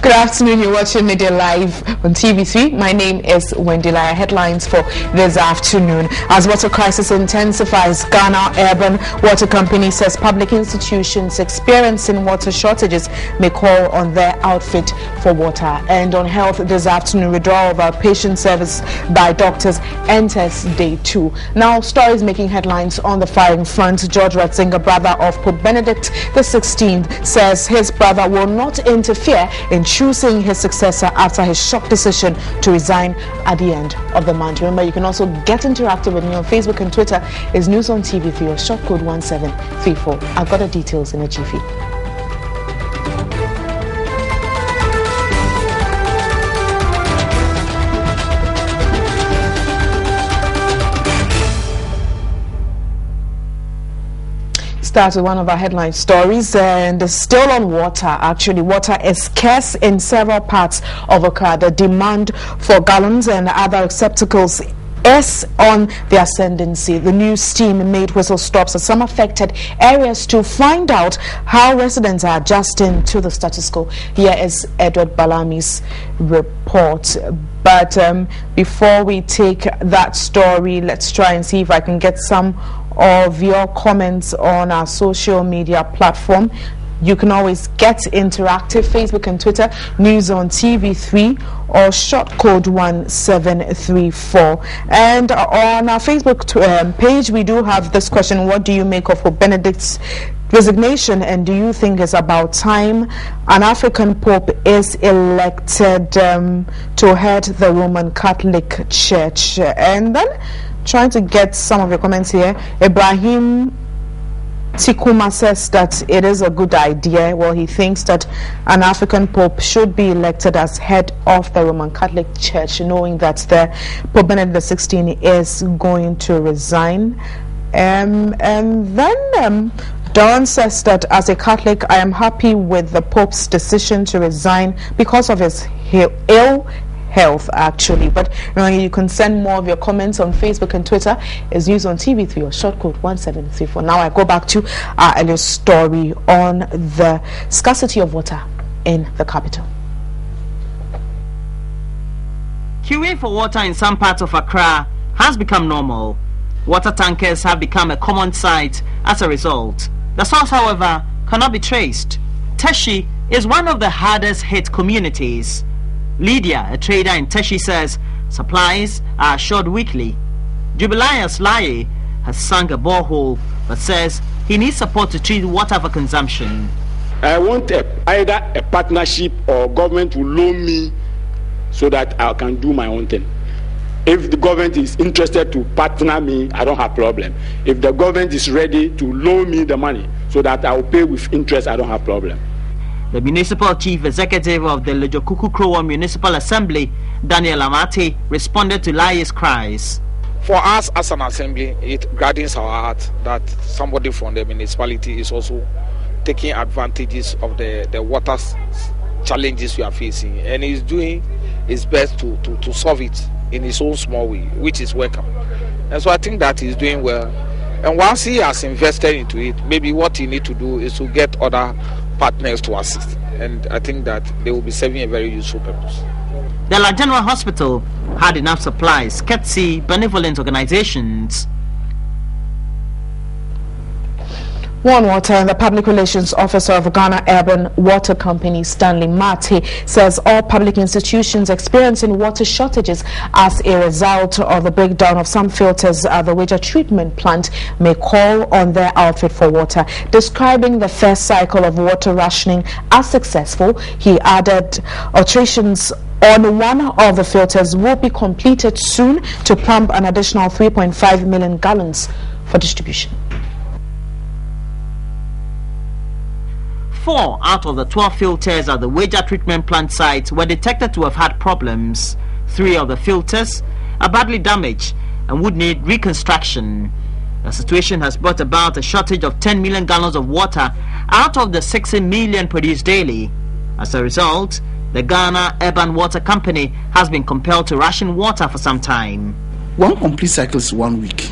Good afternoon, you're watching Midday Live on TV3. My name is Wendy Laya. Headlines for this afternoon. As water crisis intensifies, Ghana Urban Water Company says public institutions experiencing water shortages may call on their outfit for water. And on health this afternoon, withdrawal of outpatient service by doctors enters day 2. Now, stories making headlines on the firing front. George Ratzinger, brother of Pope Benedict XVI, says his brother will not interfere in choosing his successor after his shock decision to resign at the end of the month. Remember, you can also get interactive with me on Facebook and Twitter. Is News on TV3 or short code 1734. I've got the details in a jiffy. Start with one of our headline stories, and still on water. Actually, water is scarce in several parts of Accra. The demand for gallons and other receptacles is on the ascendancy. The new steam made whistle stops at some affected areas to find out how residents are adjusting to the status quo. Here is Edward Balami's report. But before we take that story, let's try and see if I can get some of your comments on our social media platform. You can always get interactive. Facebook and Twitter, News on TV3 or short code 1734. And on our Facebook page, we do have this question: what do you make of Pope Benedict's resignation, and do you think it's about time an African Pope is elected to head the Roman Catholic Church? And then trying to get some of your comments here. Ibrahim Tikuma says that it is a good idea. Well, he thinks that an African Pope should be elected as head of the Roman Catholic Church, knowing that the Pope Benedict XVI is going to resign. And then Don says that as a Catholic, I am happy with the Pope's decision to resign because of his ill health, actually. But you can send more of your comments on Facebook and Twitter. Is News on TV3 or short code 1734. Now I go back to our earlier story on the scarcity of water in the capital. Queuing for water in some parts of Accra has become normal. Water tankers have become a common sight as a result. The source, however, cannot be traced. Teshi is one of the hardest hit communities. Lydia, a trader in Teshi, says supplies are short weekly. Jubilius Laye has sunk a borehole but says he needs support to treat water for consumption. I want either a partnership or government will loan me so that I can do my own thing. If the government is interested to partner me, I don't have problem. If the government is ready to loan me the money so that I will pay with interest, I don't have problem. The municipal chief executive of the Lejokuku Krowa Municipal Assembly, Daniel Amate, responded to Laye's cries. For us as an assembly, it gladdens our heart that somebody from the municipality is also taking advantages of the water challenges we are facing, and he's doing his best to solve it in his own small way, which is welcome. And so I think that he's doing well. And once he has invested into it, maybe what he needs to do is to get other partners to assist, and I think that they will be serving a very useful purpose. The La General Hospital had enough supplies, courtesy benevolent organizations. One Water and the Public Relations Officer of Ghana Urban Water Company, Stanley Mate, says all public institutions experiencing water shortages as a result of the breakdown of some filters at the water treatment plant may call on their outfit for water. Describing the first cycle of water rationing as successful, he added alterations on one of the filters will be completed soon to pump an additional 3.5 million gallons for distribution. 4 out of the 12 filters at the water treatment plant site were detected to have had problems. 3 of the filters are badly damaged and would need reconstruction. The situation has brought about a shortage of 10 million gallons of water out of the 60 million produced daily. As a result, the Ghana Urban Water Company has been compelled to ration water for some time. One complete cycle is 1 week,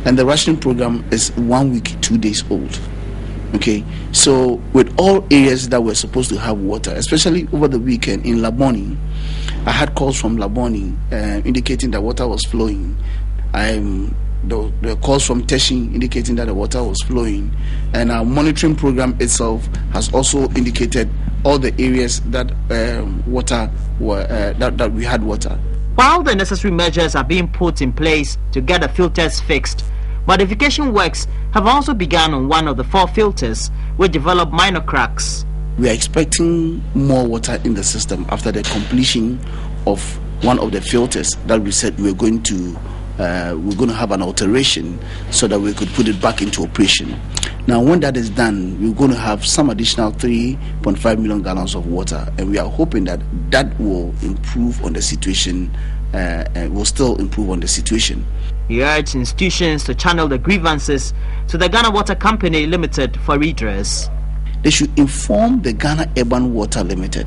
and the rationing program is 1 week, 2 days old. Okay, so with all areas that were supposed to have water, especially over the weekend in Laboni, I had calls from Laboni indicating that water was flowing. The calls from Teshin indicating that the water was flowing, and our monitoring program itself has also indicated all the areas that water were that we had water. While the necessary measures are being put in place to get the filters fixed, modification works have also begun on one of the 4 filters, which developed minor cracks. We are expecting more water in the system after the completion of one of the filters that we said we're going to have an alteration so that we could put it back into operation. Now, when that is done, we're going to have some additional 3.5 million gallons of water, and we are hoping that that will improve on the situation. Will still improve on the situation. He urged institutions to channel the grievances to the Ghana Water Company Limited for redress. They should inform the Ghana Urban Water Limited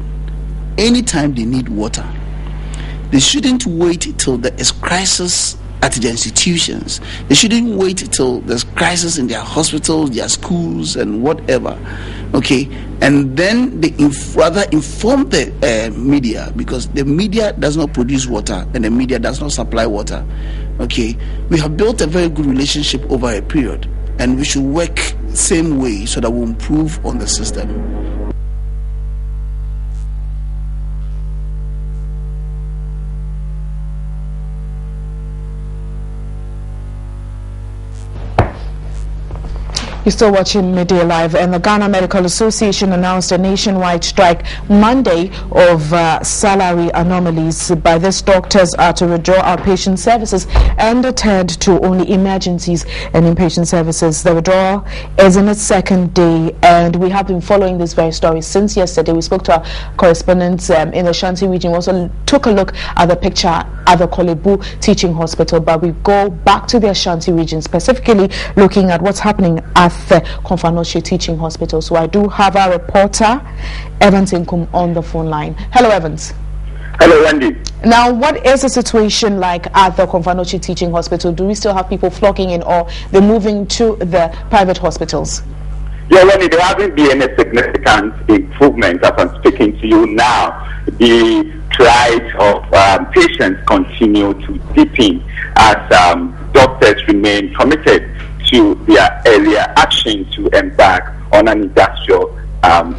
anytime they need water. They shouldn't wait till there is crisis at their institutions. They shouldn't wait till there's crisis in their hospitals, their schools, and whatever. Okay, and then they rather inform the media, because the media does not produce water and the media does not supply water. Okay, we have built a very good relationship over a period, and we should work same way so that we improve on the system. You're still watching Midday Live, and the Ghana Medical Association announced a nationwide strike Monday of salary anomalies. By this, doctors are to withdraw outpatient services and attend to only emergencies and inpatient services. The withdrawal is in its 2nd day, and we have been following this very story since yesterday. We spoke to our correspondents in the Ashanti region. We also took a look at the picture at the Kolebu Teaching Hospital, but we go back to the Ashanti region, specifically looking at what's happening at the Konfanoche Teaching Hospital. So I do have our reporter Evans Inkum on the phone line. Hello, Evans. Hello, Wendy. Now, what is the situation like at the Konfanoche Teaching Hospital? Do we still have people flocking in, or they're moving to the private hospitals? Yeah, Wendy, there hasn't been any significant improvement as I'm speaking to you now. The plight of patients continue to deepen as doctors remain committed to their earlier action to embark on an industrial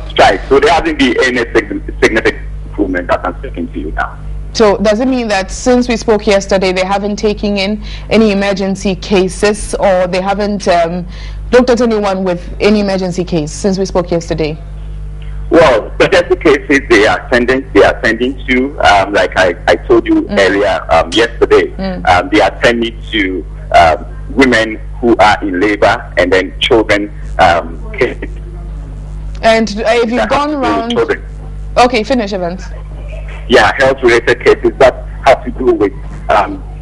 strike. So there hasn't been any significant improvement as I'm speaking to you now. So does it mean that since we spoke yesterday, they haven't taken in any emergency cases, or they haven't looked at anyone with any emergency case since we spoke yesterday? Well, emergency cases they are attending to, like I told you earlier yesterday, they are attending to women who are in labor, and then children cases. And if you've gone around... Okay, finish, Evans. Yeah, health-related cases that have to do with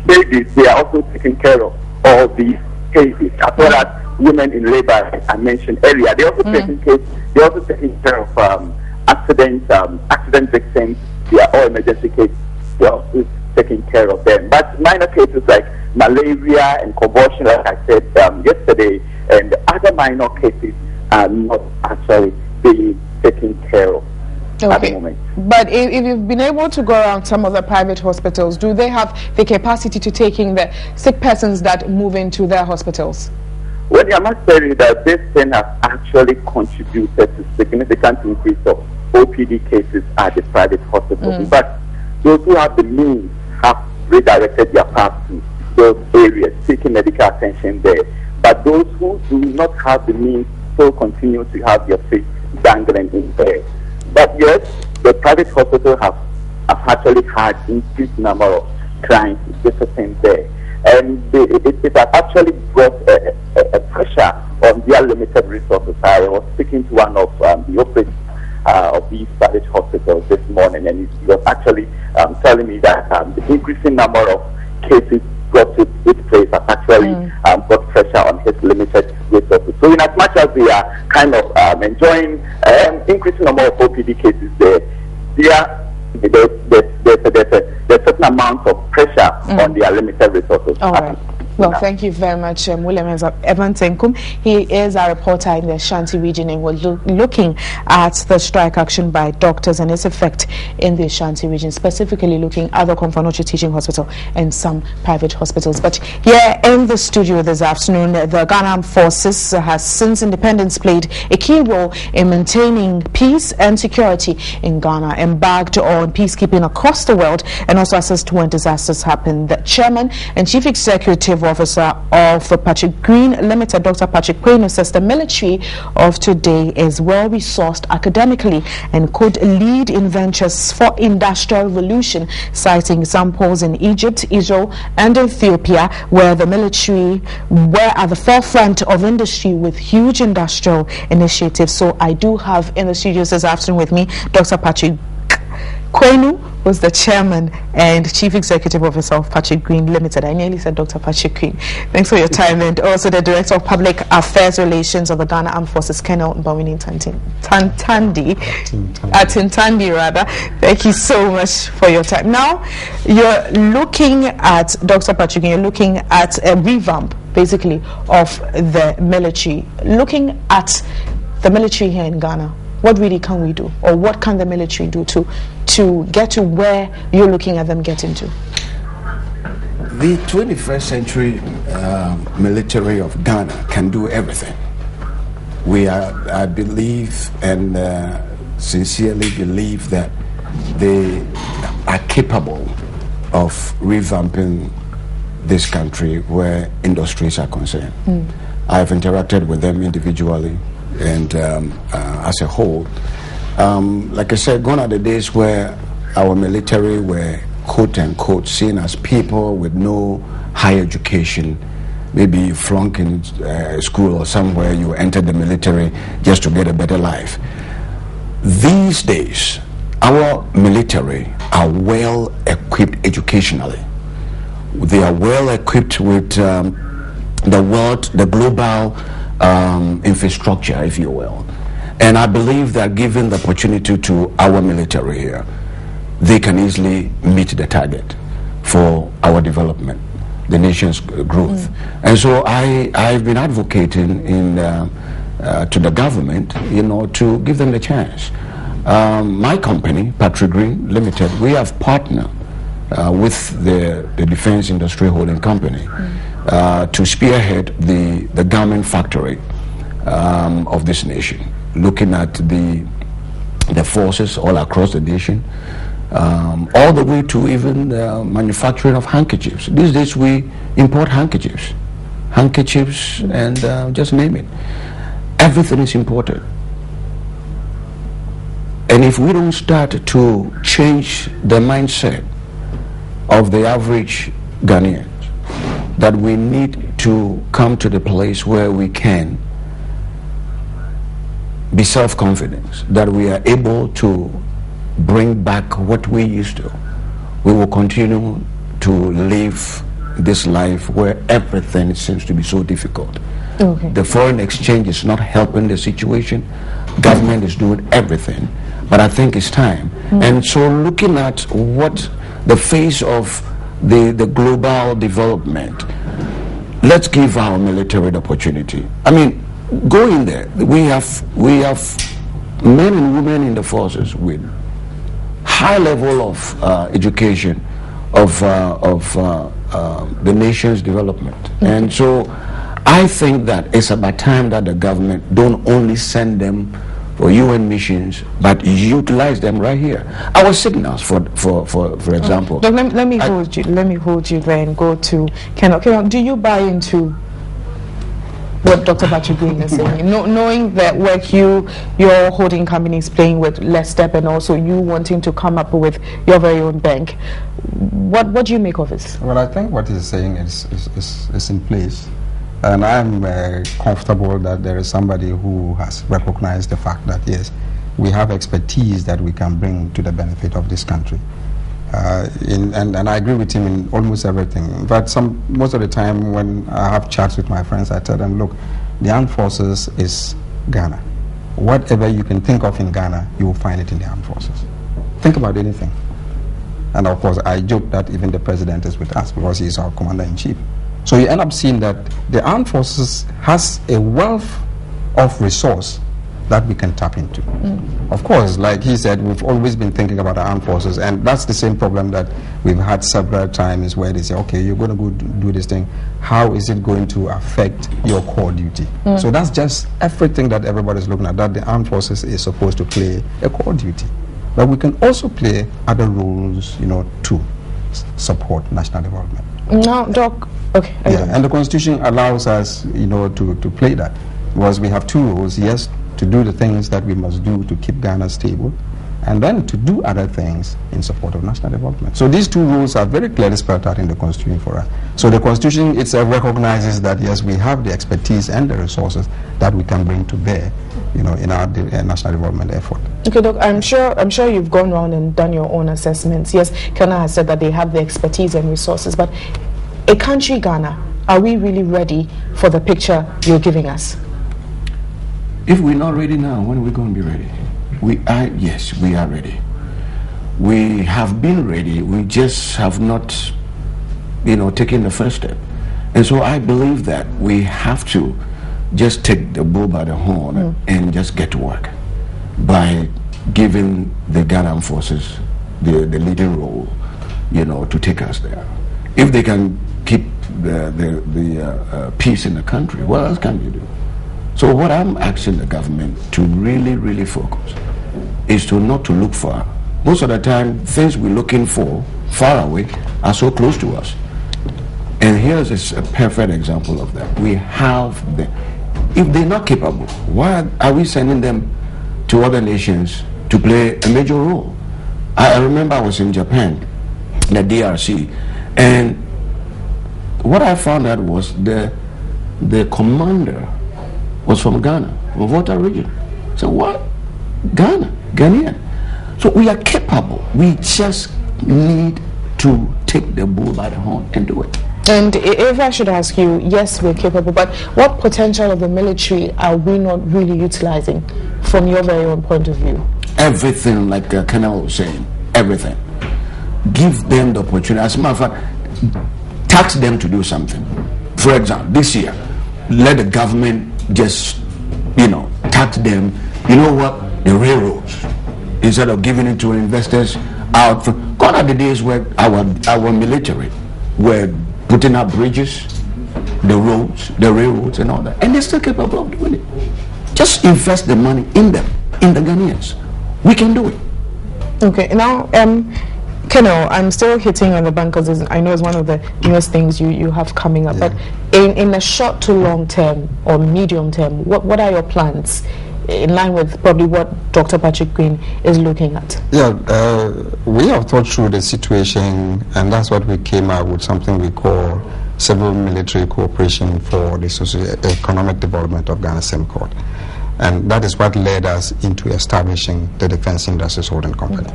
babies. They are also taking care of all these cases, as well as women in labor I mentioned earlier. They also taking care of accident victims. They are all emergency cases. They are also taking care of them. But minor cases like malaria and convulsion, like I said yesterday, and other minor cases are not actually being taken care of at the moment. But if you've been able to go around some of the private hospitals, do they have the capacity to take in the sick persons that move into their hospitals? Well, I must tell you that this thing has actually contributed to significant increase of OPD cases at the private hospitals. But those who have the means have redirected their path to those areas, seeking medical attention there. But those who do not have the means still continue to have their feet dangling in there. But yes, the private hospital have actually had increased number of clients visiting there. And it has actually brought a pressure on their limited resources. I was speaking to one of the operators of these private hospitals this morning, and he was actually telling me that the increasing number of cases brought to its place has actually brought pressure on his limited resources. So in as much as we are kind of enjoying increasing number of OPD cases there, there's a certain amount of pressure on their limited resources. All right. Well, thank you very much, William Evan Tenkum. He is a reporter in the Ashanti region, and we're looking at the strike action by doctors and its effect in the Ashanti region, specifically looking at the Komfo Teaching Hospital and some private hospitals. But here in the studio this afternoon, the Ghana Armed Forces has since independence played a key role in maintaining peace and security in Ghana, embarked on peacekeeping across the world, and also assist when disasters happen. The chairman and chief executive officer of Patrick Green Limited, Dr. Patrick Quaino, says the military of today is well resourced academically and could lead in ventures for industrial revolution, citing examples in Egypt, Israel, and Ethiopia, where the military were at the forefront of industry with huge industrial initiatives. So I do have in the studios this afternoon with me Dr. Patrick Quaino, who's the chairman and chief executive officer of Patrick Green Limited. I nearly said Dr. Patrick Green. Thanks for your time. And also the director of public affairs relations of the Ghana Armed Forces, Colonel Mbawini Tintandi rather. Thank you so much for your time. Now you're looking at, Dr. Patrick, you're looking at a revamp basically of the military. Looking at the military here in Ghana, what really can we do, or what can the military do to get to where you're looking at them getting to? The 21st century military of Ghana can do everything. I believe and sincerely believe that they are capable of revamping this country where industries are concerned. I've interacted with them individually and as a whole. Like I said, gone are the days where our military were quote unquote seen as people with no higher education. Maybe you flunk in school or somewhere, you entered the military just to get a better life. These days, our military are well equipped educationally. They are well equipped with the global infrastructure, if you will. And I believe that given the opportunity to our military here, they can easily meet the target for our development, the nation's growth. And so I've been advocating to the government, to give them the chance. My company, Patrick Green Limited, we have partnered with the Defense Industry Holding Company to spearhead the garment factory of this nation, looking at the forces all across the nation, all the way to even the manufacturing of handkerchiefs. These days we import handkerchiefs and just name it. Everything is imported. And if we don't start to change the mindset of the average Ghanaians, that we need to come to the place where we can be self-confident, that we are able to bring back what we used to, we will continue to live this life where everything seems to be so difficult. Okay. The foreign exchange is not helping the situation. Government is doing everything, but I think it's time. And so looking at what the face of the global development, let's give our military the opportunity. I mean, go in there. We have men and women in the forces with high level of education of the nation's development. And so I think that it's about time that the government don't only send them for UN missions, but utilize them right here. Our signals, for example. Let me hold you there and go to Ken. Do you buy into what Dr. Patrick Green is saying? Knowing that work your holding company is playing with less step, and also you wanting to come up with your very own bank, what do you make of this? Well, I think what he's saying is in place. And I'm comfortable that there is somebody who has recognized the fact that, yes, we have expertise that we can bring to the benefit of this country. And I agree with him in almost everything. But most of the time when I have chats with my friends, I tell them, look, the armed forces is Ghana. Whatever you can think of in Ghana, you will find it in the armed forces. Think about anything. And of course, I joke that even the president is with us because he's our commander-in-chief. So you end up seeing that the armed forces has a wealth of resource that we can tap into. Of course, like he said, we've always been thinking about the armed forces, and that's the same problem that we've had several times where they say, okay, you're going to go do this thing. How is it going to affect your core duty? So that's just everything that everybody's looking at, that the armed forces is supposed to play a core duty. But we can also play other roles, to support national development. Now, Doc, okay. Yeah, and the Constitution allows us, to play that. Because we have two roles, yes, to do the things that we must do to keep Ghana stable, and then to do other things in support of national development. So these two rules are very clearly spelled out in the Constitution for us. So the Constitution itself recognizes that, yes, we have the expertise and the resources that we can bring to bear, in our national development effort. Okay, Doc, I'm sure you've gone around and done your own assessments. Yes, Ghana has said that they have the expertise and resources, but a country, Ghana, are we really ready for the picture you're giving us? If we're not ready now, when are we going to be ready? Yes, we are ready. We have been ready. We just have not, taken the first step. And so I believe that we have to just take the bull by the horn and just get to work by giving the Ghanaian forces the leading role, to take us there. If they can keep the peace in the country, what else can you do? So what I'm asking the government to really, really focus is to not to look far. Most of the time, things we're looking for far away are so close to us. And here's a perfect example of that. We have if they're not capable, why are we sending them to other nations to play a major role? I remember I was in Japan, the DRC, and what I found out was the commander was from Ghana, from Volta region. So what? Ghanaian. So we are capable. We just need to take the bull by the horn and do it. And if I should ask you, yes, we're capable, but what potential of the military are we not really utilizing from your very own point of view? Everything, like Colonel was saying, everything. Give them the opportunity. As a matter of fact, tax them to do something. For example, this year, let the government just, tax them. You know what? The railroads, instead of giving it to investors out. Gone are the days where our military were putting up bridges, the roads, the railroads, and all that, and they're still capable of doing it. Just invest the money in them, in the Ghanaians. We can do it. Okay. Now, Colonel, I'm still hitting on the bank because I know it's one of the newest things you have coming up. Yeah. But in the short to long term or medium term, what are your plans in line with probably what Dr. Patrick Queen is looking at? Yeah, we have thought through the situation, and that's what we came out with, something we call Civil Military Cooperation for the Socio-Economic Development of Ghana, SEMCOD. And that is what led us into establishing the Defense Industries Holding Company.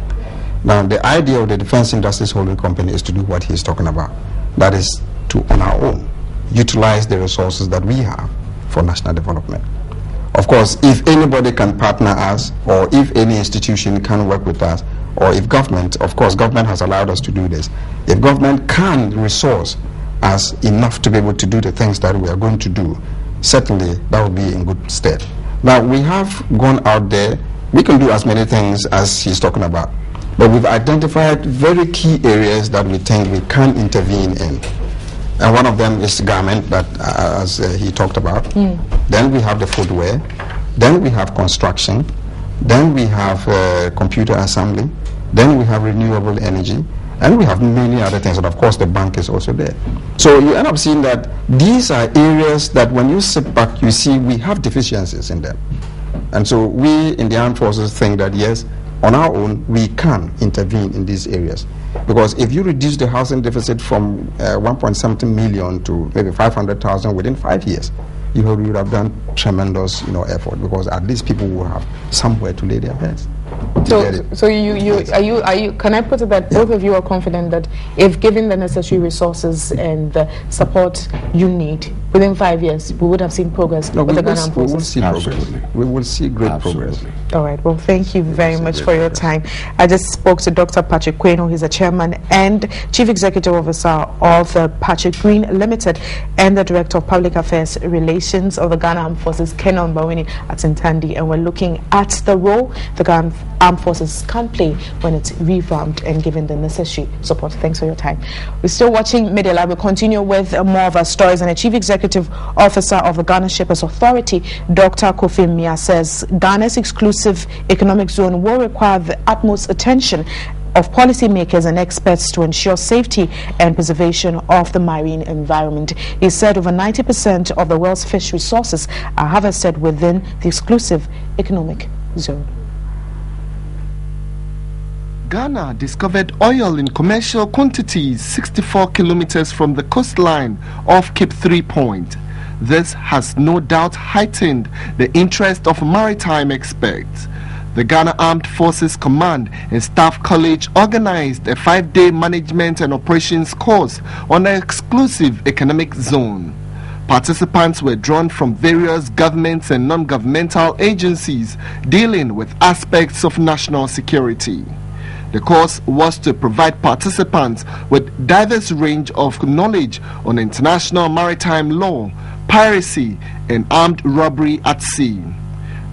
Now, the idea of the Defense Industries Holding Company is to do what he's talking about. That is to, on our own, utilize the resources that we have for national development. Of course, if anybody can partner us, or if any institution can work with us, or if government, of course, government has allowed us to do this. If government can resource us enough to be able to do the things that we are going to do, certainly that will be in good stead. Now, we have gone out there. We can do as many things as he's talking about. But we've identified very key areas that we think we can intervene in. And one of them is garment, that as he talked about. Then we have the footwear. Then we have construction. Then we have computer assembly. Then we have renewable energy. And we have many other things. And of course, the bank is also there. So you end up seeing that these are areas that when you sit back, you see we have deficiencies in them. And so we in the armed forces think that, yes, on our own, we can intervene in these areas. Because if you reduce the housing deficit from 1.7 million to maybe 500,000 within 5 years, you would have done tremendous, effort, because at least people will have somewhere to lay their heads. So you can I put it that both of you are confident that if given the necessary resources and the support you need, within 5 years, we would have seen progress with the Ghana Armed Forces? We will see progress. We will see great progress. All right. Well, thank you very much for your time. I just spoke to Dr. Patrick Kweno. He's the chairman and chief executive officer of the Patrick Green Limited and the director of public affairs relations of the Ghana Armed Forces, Kenon Bawini at Sintandi. And we're looking at the role the Ghana Armed Forces can play when it's revamped and given the necessary support. Thanks for your time. We're still watching Midday Live. We'll continue with more of our stories. And the chief executive officer of the Ghana Shippers Authority, Dr. Kofi Mia, says Ghana's exclusive economic zone will require the utmost attention of policymakers and experts to ensure safety and preservation of the marine environment. He said over 90% of the world's fish resources are harvested within the exclusive economic zone. Ghana discovered oil in commercial quantities 64 kilometers from the coastline off Cape 3 Point. This has no doubt heightened the interest of maritime experts. The Ghana Armed Forces Command and Staff College organized a 5-day management and operations course on the exclusive economic zone. Participants were drawn from various governments and non-governmental agencies dealing with aspects of national security. The course was to provide participants with diverse range of knowledge on international maritime law, piracy, and armed robbery at sea.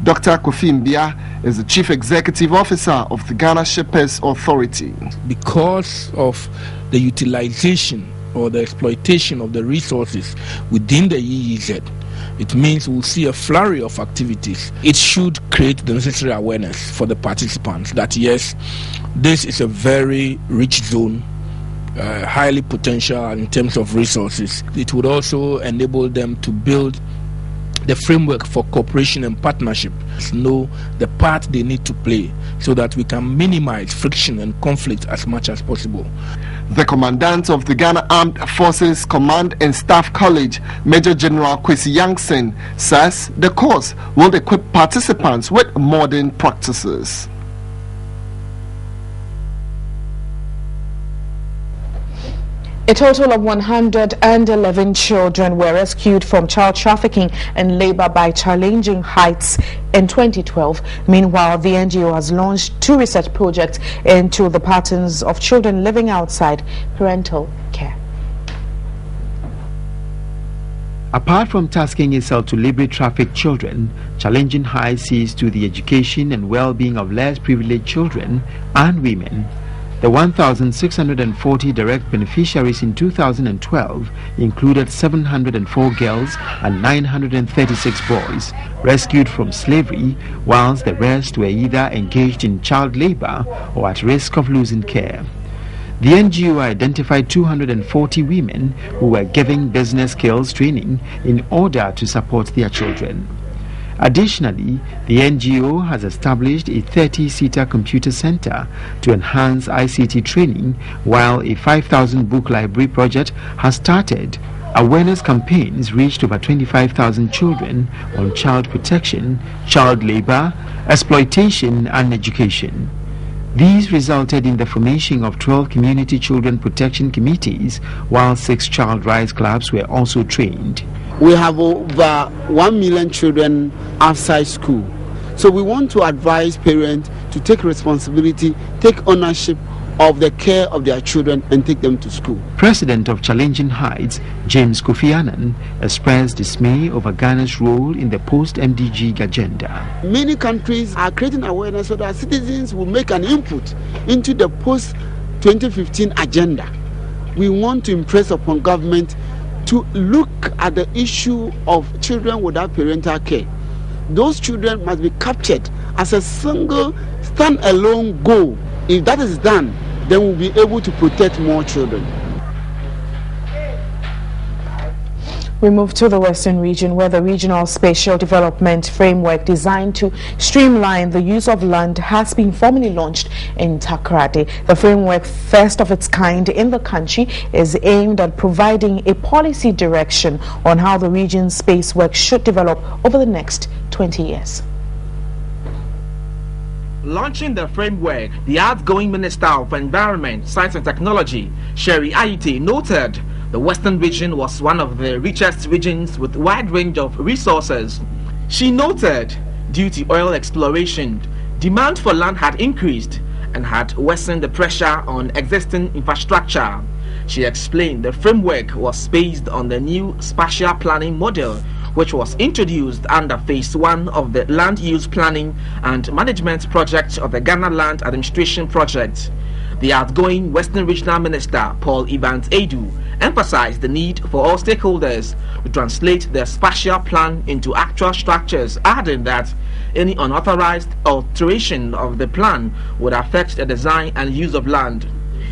Dr. Kofi Mbia is the Chief Executive Officer of the Ghana Shippers Authority. Because of the utilization or the exploitation of the resources within the EEZ, it means we'll see a flurry of activities. It should create the necessary awareness for the participants that yes, this is a very rich zone, highly potential in terms of resources. It would also enable them to build the framework for cooperation and partnership, know the part they need to play so that we can minimize friction and conflict as much as possible. The commandant of the Ghana Armed Forces Command and Staff College, Major General Kwesi Yankson, says the course will equip participants with modern practices. A total of 111 children were rescued from child trafficking and labor by Challenging Heights in 2012. Meanwhile, the NGO has launched 2 research projects into the patterns of children living outside parental care. Apart from tasking itself to liberate trafficked children, Challenging Heights sees to the education and well-being of less privileged children and women. The 1,640 direct beneficiaries in 2012 included 704 girls and 936 boys rescued from slavery, whilst the rest were either engaged in child labor or at risk of losing care. The NGO identified 240 women who were given business skills training in order to support their children. Additionally, the NGO has established a 30-seater computer center to enhance ICT training, while a 5,000 book library project has started. Awareness campaigns reached over 25,000 children on child protection, child labor, exploitation, and education. These resulted in the formation of 12 community children protection committees, while 6 child rights clubs were also trained. We have over 1 million children outside school. So we want to advise parents to take responsibility, take ownership of the care of their children and take them to school. President of Challenging Heights, James Kofi Annan, expressed dismay over Ghana's role in the post-MDG agenda. Many countries are creating awareness so that citizens will make an input into the post-2015 agenda. We want to impress upon government to look at the issue of children without parental care. Those children must be captured as a single stand-alone goal. If that is done, then we'll be able to protect more children. We move to the Western region, where the Regional Spatial Development Framework designed to streamline the use of land has been formally launched in Accra. The framework, first of its kind in the country, is aimed at providing a policy direction on how the region's space work should develop over the next 20 years. Launching the framework, the outgoing Minister of Environment, Science and Technology, Sherry Ayite, noted The Western region was one of the richest regions with a wide range of resources. She noted, due to oil exploration, demand for land had increased and had worsened the pressure on existing infrastructure. She explained the framework was based on the new spatial planning model, which was introduced under Phase 1 of the Land Use Planning and Management Project of the Ghana Land Administration Project. The outgoing Western Regional Minister, Paul Evans Edu, emphasized the need for all stakeholders to translate the spatial plan into actual structures, adding that any unauthorized alteration of the plan would affect the design and use of land.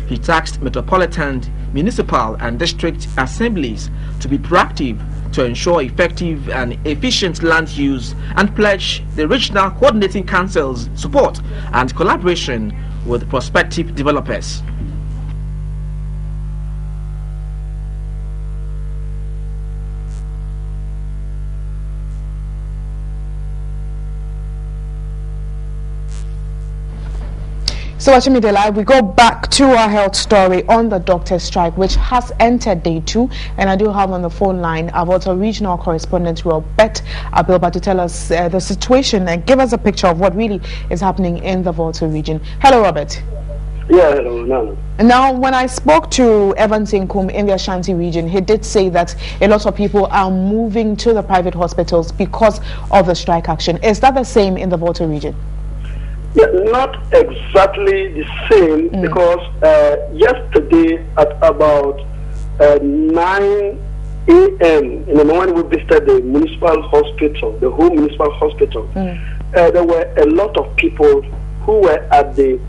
He tasked metropolitan, municipal and district assemblies to be proactive to ensure effective and efficient land use and pledge the regional coordinating council's support and collaboration with prospective developers. So watching Midday Live, we go back to our health story on the doctor's strike, which has entered day 2. And I do have on the phone line our Volta regional correspondent Robert Abilba to tell us the situation and give us a picture of what really is happening in the Volta region. Hello, Robert. Yeah, hello, Nana. Now, when I spoke to Evans Nkum in the Ashanti region, he did say that a lot of people are moving to the private hospitals because of the strike action. Is that the same in the Volta region? Yeah, not exactly the same, because yesterday at about 9 a.m. in the morning we visited the municipal hospital, the whole municipal hospital. There were a lot of people who were at the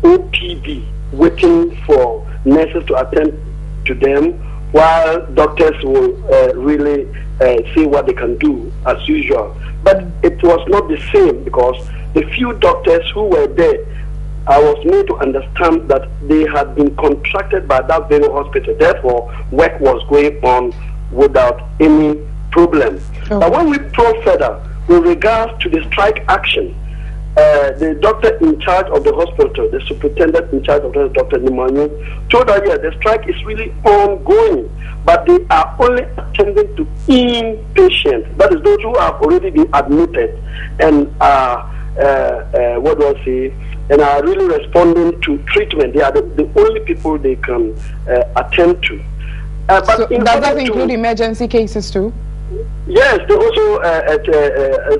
OPD waiting for nurses to attend to them, while doctors will really see what they can do as usual. But it was not the same, because the few doctors who were there, I was made to understand that they had been contracted by that very hospital. Therefore, work was going on without any problem. But when we probe further with regards to the strike action, the doctor in charge of the hospital, the superintendent in charge of the Dr. Nimanyu, told us, yeah, the strike is really ongoing, but they are only attending to inpatients. That is those who have already been admitted and are and are really responding to treatment. They are the only people they can attend to. But so does that include emergency cases too? Yes, they also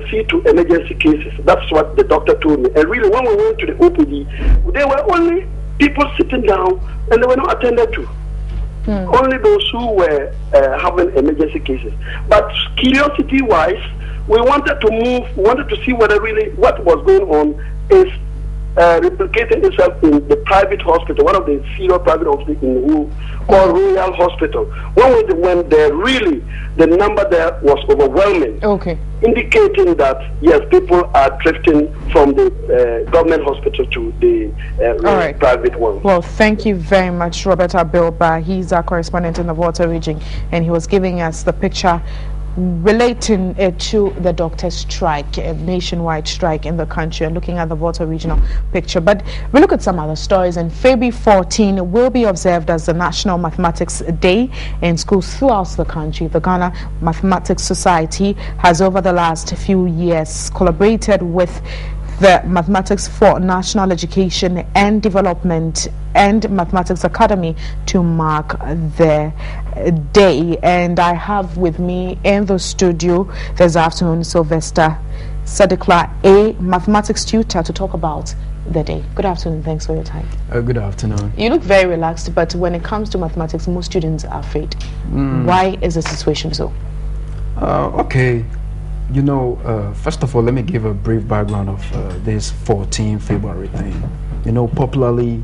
see to emergency cases. That's what the doctor told me. And really, when we went to the OPD, there were only people sitting down and they were not attended to. Only those who were having emergency cases. But curiosity-wise, we wanted to move, wanted to see whether really what was going on is replicating itself in the private hospital, one of the senior private hospitals in Wu, called Royal Hospital. When we went there, really, the number there was overwhelming, indicating that, yes, people are drifting from the government hospital to the private one. Well, thank you very much, Robert Abilba. He's our correspondent in the Volta region, and he was giving us the picture relating to the doctor's strike, a nationwide strike in the country, and looking at the Volta regional picture. But we look at some other stories, and February 14 will be observed as the National Mathematics Day in schools throughout the country. The Ghana Mathematics Society has over the last few years collaborated with the Mathematics for National Education and Development and Mathematics Academy to mark the day. And I have with me in the studio this afternoon Sylvester Sadikla, a mathematics tutor, to talk about the day. Good afternoon, thanks for your time. Good afternoon. You look very relaxed, but when it comes to mathematics, most students are afraid. Why is the situation so? Okay. You know, first of all, let me give a brief background of this 14 February thing. You know, popularly,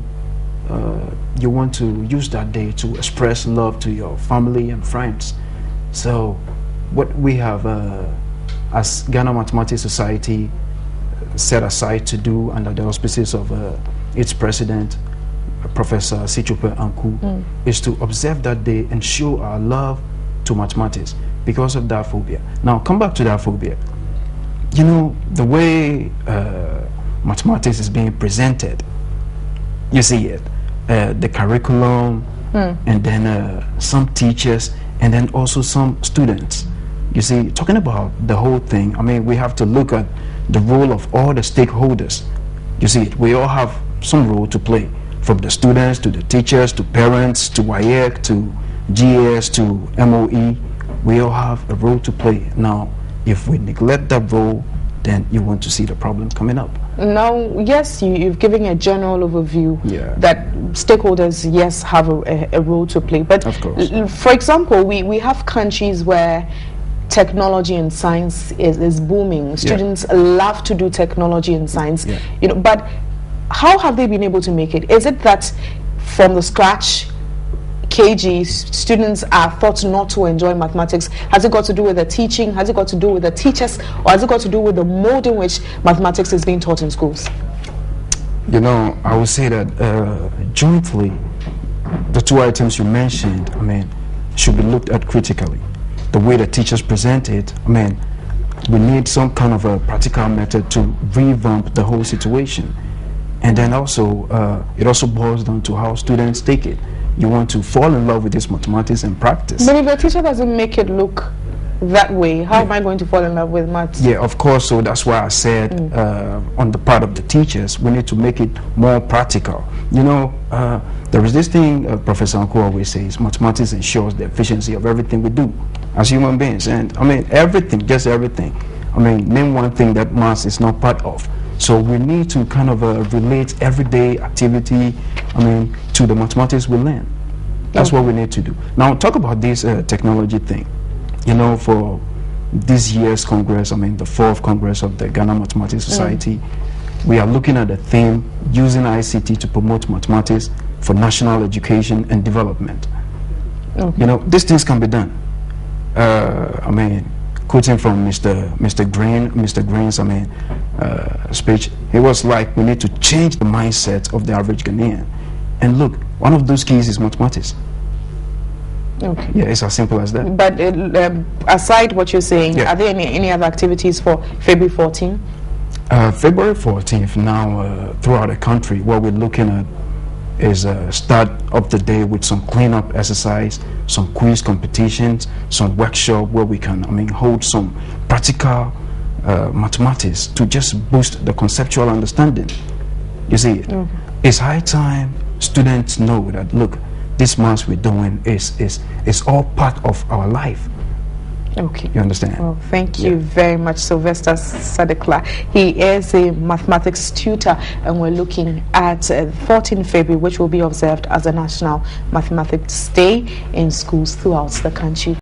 you want to use that day to express love to your family and friends. So, what we have as Ghana Mathematics Society set aside to do under the auspices of its president, Professor Sichupe Anku, is to observe that day and show our love to mathematics, because of that phobia. Now, come back to that phobia. You know, the way mathematics is being presented, you see it, the curriculum, and then some teachers, and then also some students. You see, talking about the whole thing, I mean, we have to look at the role of all the stakeholders. You see, we all have some role to play, from the students to the teachers to parents to WAEC to GAS to MOE. We all have a role to play. Now, if we neglect that role, then you want to see the problem coming up. Now, yes, you've given a general overview that stakeholders, yes, have a role to play. But of course, for example, we have countries where technology and science is booming. Students love to do technology and science, you know. But how have they been able to make it? Is it that from the scratch KG students are thought not to enjoy mathematics? Has it got to do with the teaching? Has it got to do with the teachers? Or has it got to do with the mode in which mathematics is being taught in schools? You know, I would say that jointly, the two items you mentioned, I mean, should be looked at critically. The way the teachers present it, I mean, we need some kind of a practical method to revamp the whole situation. And then also, it also boils down to how students take it. You want to fall in love with this mathematics and practice. But if the teacher doesn't make it look that way, how am I going to fall in love with maths? Yeah, of course. So that's why I said on the part of the teachers, we need to make it more practical. You know, there is this thing Professor Anko always says: mathematics ensures the efficiency of everything we do as human beings. And I mean, everything, just everything. I mean, name one thing that maths is not part of. So we need to kind of relate everyday activity, I mean, to the mathematics we learn. That's what we need to do. Now, talk about this technology thing. You know, for this year's Congress, I mean, the 4th Congress of the Ghana Mathematics Society, we are looking at the theme, using ICT to promote mathematics for national education and development. You know, these things can be done. I mean, quoting from Mr. Green's, I mean, speech, it was like, we need to change the mindset of the average Ghanaian. And look, one of those keys is mathematics. Okay. Yeah, it's as simple as that. But aside what you're saying, are there any other activities for February 14th? February 14th, now throughout the country, what we're looking at is start up the day with some cleanup exercise, some quiz competitions, some workshop where we can, I mean, hold some practical mathematics to just boost the conceptual understanding. You see, it's high time students know that, look, this maths we're doing is all part of our life. Okay. You understand? Well, thank you very much, Sylvester Sadekla. He is a mathematics tutor, and we're looking at 14 February, which will be observed as a National Mathematics Day in schools throughout the country.